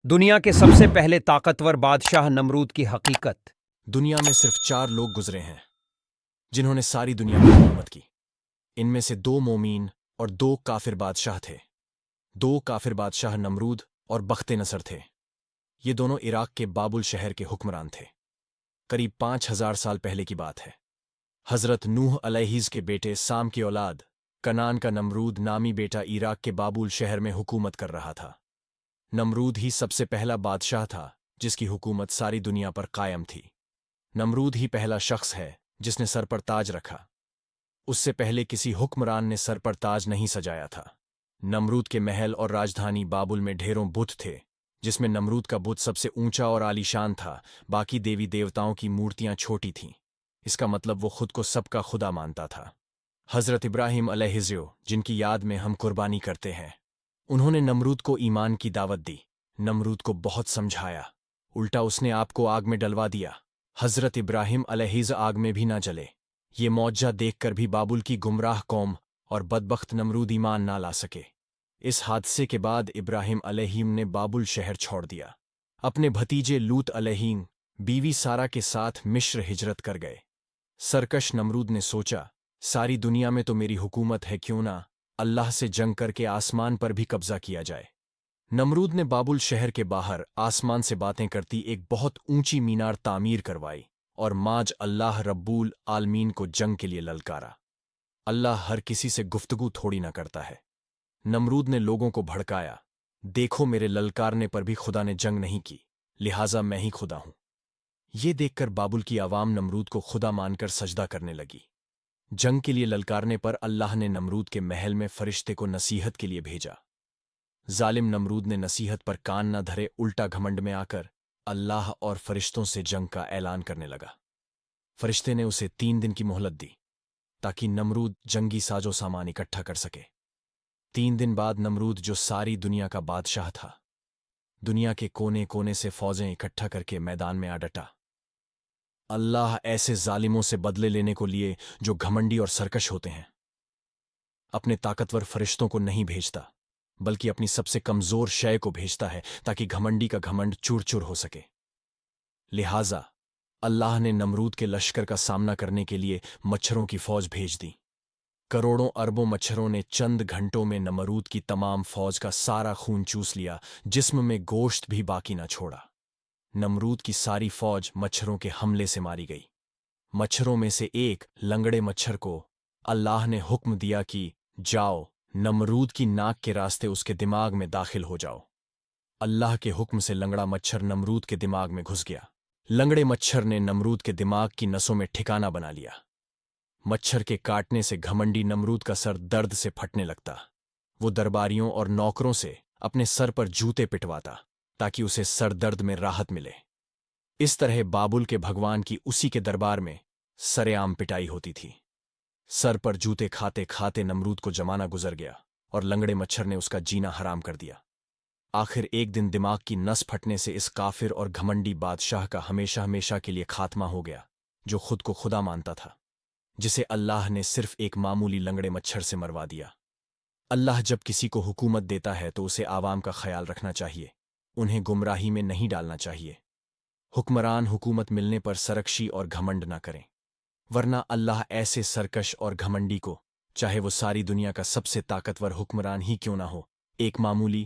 دنیا کے سب سے پہلے طاقتور بادشاہ نمرود کی حقیقت۔ دنیا میں صرف 4 لوگ گزرے ہیں جنہوں نے ساری دنیا پر حکومت کی۔ ان میں سے 2 مومین اور 2 کافر بادشاہ تھے۔ 2 کافر بادشاہ نمرود اور بخت نصر تھے۔ یہ دونوں عراق کے بابل شہر کے حکمران تھے۔ قریب 5000 سال پہلے کی بات ہے۔ حضرت نوح علیہ کے بیٹے سام کی اولاد کنان کا نمرود نامی بیٹا عراق کے بابل شہر میں حکومت کر رہا تھا۔ نمرود ہی سب سے پہلا بادشاہ تھا جس کی حکومت ساری دنیا پر قائم تھی۔ نمرود ہی پہلا شخص ہے جس نے سر پر تاج رکھا۔ اس سے پہلے کسی حکمران نے سر پر تاج نہیں سجایا تھا۔ نمرود کے محل اور راجدھانی بابل میں ڈھیروں بت تھے، جس میں نمرود کا بت سب سے اونچا اور عالیشان تھا۔ باقی دیوی دیوتاؤں کی مورتیاں چھوٹی تھیں۔ اس کا مطلب وہ خود کو سب کا خدا مانتا تھا۔ حضرت ابراہیم علیہ السلام، جن کی یاد میں ہم قربانی کرتے ہیں، انہوں نے نمرود کو ایمان کی دعوت دی۔ نمرود کو بہت سمجھایا، الٹا اس نے آپ کو آگ میں ڈلوا دیا۔ حضرت ابراہیم علیہ السلام آگ میں بھی نہ جلے۔ یہ معجزہ دیکھ کر بھی بابل کی گمراہ قوم اور بدبخت نمرود ایمان نہ لا سکے۔ اس حادثے کے بعد ابراہیم علیہ السلام نے بابل شہر چھوڑ دیا۔ اپنے بھتیجے لوط علیہ السلام بیوی سارا کے ساتھ مصر ہجرت کر گئے۔ سرکش نمرود نے سوچا، ساری دنیا میں تو میری حکومت ہے، کیوں نہ اللہ سے جنگ کر کے آسمان پر بھی قبضہ کیا جائے۔ نمرود نے بابل شہر کے باہر آسمان سے باتیں کرتی ایک بہت اونچی مینار تعمیر کروائی اور ماج اللہ رب العالمین کو جنگ کے لیے للکارا۔ اللہ ہر کسی سے گفتگو تھوڑی نہ کرتا ہے۔ نمرود نے لوگوں کو بھڑکایا، دیکھو میرے للکارنے پر بھی خدا نے جنگ نہیں کی، لہٰذا میں ہی خدا ہوں۔ یہ دیکھ کر بابل کی عوام نمرود کو خدا مان کر سجدہ کرنے لگی۔ جنگ کے لیے للکارنے پر اللہ نے نمرود کے محل میں فرشتے کو نصیحت کے لیے بھیجا۔ ظالم نمرود نے نصیحت پر کان نہ دھرے، الٹا گھمنڈ میں آ کر اللہ اور فرشتوں سے جنگ کا اعلان کرنے لگا۔ فرشتے نے اسے 3 دن کی مہلت دی تاکہ نمرود جنگی ساز و سامان اکٹھا کر سکے۔ 3 دن بعد نمرود، جو ساری دنیا کا بادشاہ تھا، دنیا کے کونے کونے سے فوجیں اکٹھا کر کے میدان میں آ ڈٹا۔ اللہ ایسے ظالموں سے بدلے لینے کو لیے جو گھمنڈی اور سرکش ہوتے ہیں، اپنے طاقتور فرشتوں کو نہیں بھیجتا، بلکہ اپنی سب سے کمزور شے کو بھیجتا ہے تاکہ گھمنڈی کا گھمنڈ چور چور ہو سکے۔ لہٰذا اللہ نے نمرود کے لشکر کا سامنا کرنے کے لیے مچھروں کی فوج بھیج دی۔ کروڑوں اربوں مچھروں نے چند گھنٹوں میں نمرود کی تمام فوج کا سارا خون چوس لیا، جسم میں گوشت بھی باقی نہ چھوڑا۔ نمرود کی ساری فوج مچھروں کے حملے سے ماری گئی۔ مچھروں میں سے ایک لنگڑے مچھر کو اللہ نے حکم دیا کہ جاؤ، نمرود کی ناک کے راستے اس کے دماغ میں داخل ہو جاؤ۔ اللہ کے حکم سے لنگڑا مچھر نمرود کے دماغ میں گھس گیا۔ لنگڑے مچھر نے نمرود کے دماغ کی نسوں میں ٹھکانہ بنا لیا۔ مچھر کے کاٹنے سے گھمنڈی نمرود کا سر درد سے پھٹنے لگتا۔ وہ درباریوں اور نوکروں سے اپنے سر پر جوتے پٹواتا تاکہ اسے سر درد میں راحت ملے۔ اس طرح بابل کے بھگوان کی اسی کے دربار میں سر عام پٹائی ہوتی تھی۔ سر پر جوتے کھاتے کھاتے نمرود کو زمانہ گزر گیا اور لنگڑے مچھر نے اس کا جینا حرام کر دیا۔ آخر ایک دن دماغ کی نس پھٹنے سے اس کافر اور گھمنڈی بادشاہ کا ہمیشہ ہمیشہ کے لیے خاتمہ ہو گیا، جو خود کو خدا مانتا تھا، جسے اللہ نے صرف ایک معمولی لنگڑے مچھر سے مروا دیا۔ اللہ جب کسی کو حکومت دیتا ہے تو اسے عوام کا خیال رکھنا چاہیے، انہیں گمراہی میں نہیں ڈالنا چاہیے۔ حکمران حکومت ملنے پر سرکشی اور گھمنڈ نہ کریں، ورنہ اللہ ایسے سرکش اور گھمنڈی کو، چاہے وہ ساری دنیا کا سب سے طاقتور حکمران ہی کیوں نہ ہو، ایک معمولی